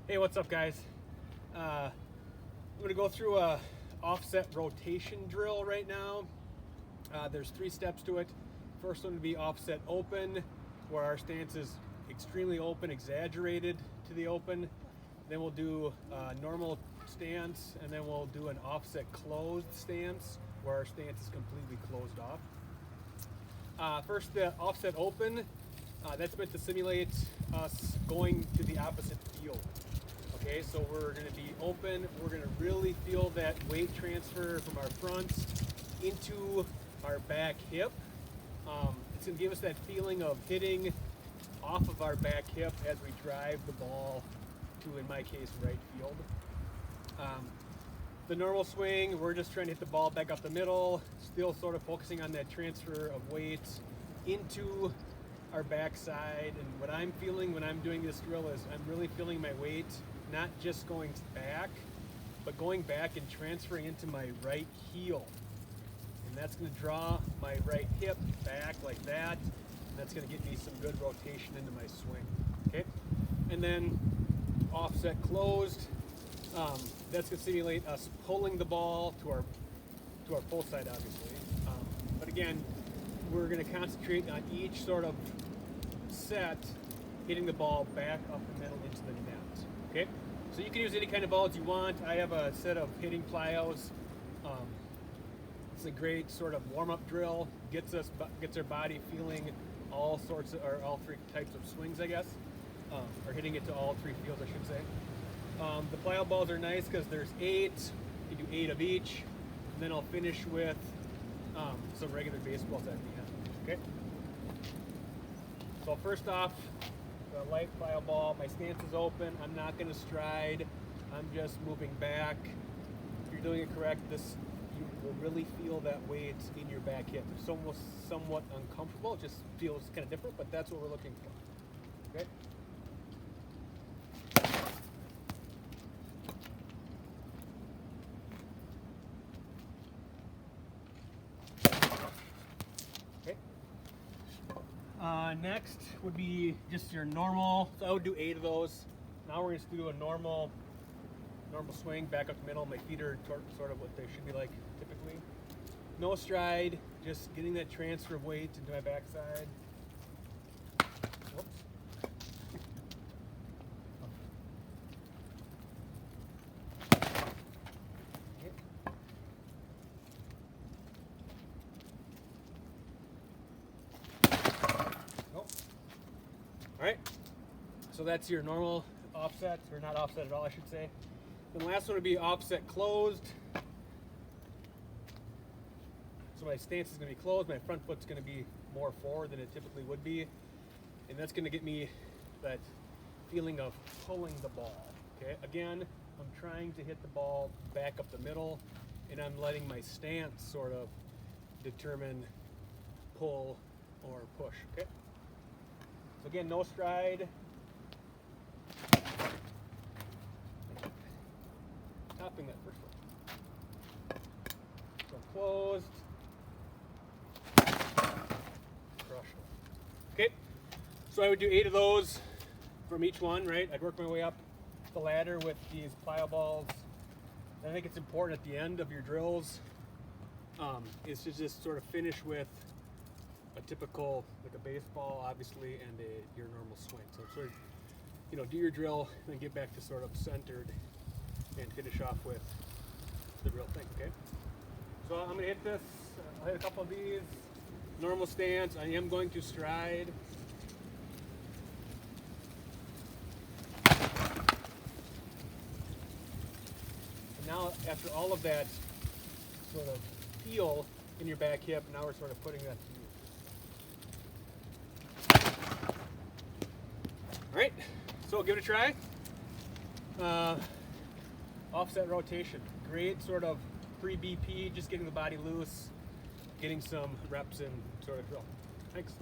Hey, what's up, guys? I'm going to go through a offset rotation drill right now. There's 3 steps to it. First one would be offset open, where our stance is extremely open, exaggerated to the open. Then we'll do normal stance, and then we'll do an offset closed stance, where our stance is completely closed off. First, the offset open. That's meant to simulate us going to the opposite field. Okay, so we're going to be open. We're going to really feel that weight transfer from our front into our back hip. It's going to give us that feeling of hitting off of our back hip as we drive the ball to, in my case, right field. The normal swing, we're just trying to hit the ball back up the middle, still sort of focusing on that transfer of weight into our backside. And what I'm feeling when I'm doing this drill is I'm really feeling my weight not just going back, but going back and transferring into my right heel. And that's going to draw my right hip back like that. And that's going to get me some good rotation into my swing. Okay? And then offset closed. That's going to simulate us pulling the ball to our pull side, obviously. But again, we're going to concentrate on each sort of set hitting the ball back up the middle into the net. Okay, so you can use any kind of balls you want. I have a set of hitting plyos. It's a great sort of warm-up drill. Gets our body feeling all 3 types of swings, I guess, or hitting it to all 3 fields, I should say. The plyo balls are nice because there's 8. You do 8 of each, and then I'll finish with some regular baseballs at the end. Okay. So first off, the light plyo ball, my stance is open. I'm not going to stride. I'm just moving back. If you're doing it correct, you will really feel that weight in your back hip. It's almost somewhat uncomfortable. It just feels kind of different, but that's what we're looking for. Okay. Next would be just your normal. So I would do 8 of those. Now we're going to do a normal swing back up the middle. My feet are sort of what they should be like typically. No stride, just getting that transfer of weight into my backside. Whoops. All right, so that's your normal offset, or not offset at all, I should say. The last one would be offset closed. So my stance is going to be closed, my front foot's going to be more forward than it typically would be, and that's going to get me that feeling of pulling the ball. Okay, again, I'm trying to hit the ball back up the middle, and I'm letting my stance sort of determine pull or push. Okay. So again, no stride. Topping that first one. So closed. Crush. Okay. So I would do 8 of those from each one, right? I'd work my way up the ladder with these plyo balls. And I think it's important at the end of your drills is to just sort of finish with a typical, like a baseball, obviously, and your normal swing. So sort of, do your drill, and then get back to sort of centered, and finish off with the real thing. Okay. So I'm gonna hit this. I'll hit a couple of these. Normal stance. I am going to stride. And now, after all of that sort of feel in your back hip, now we're sort of putting that to use. All right, so give it a try. Offset rotation, great sort of pre-BP, just getting the body loose, getting some reps in sort of drill. Thanks.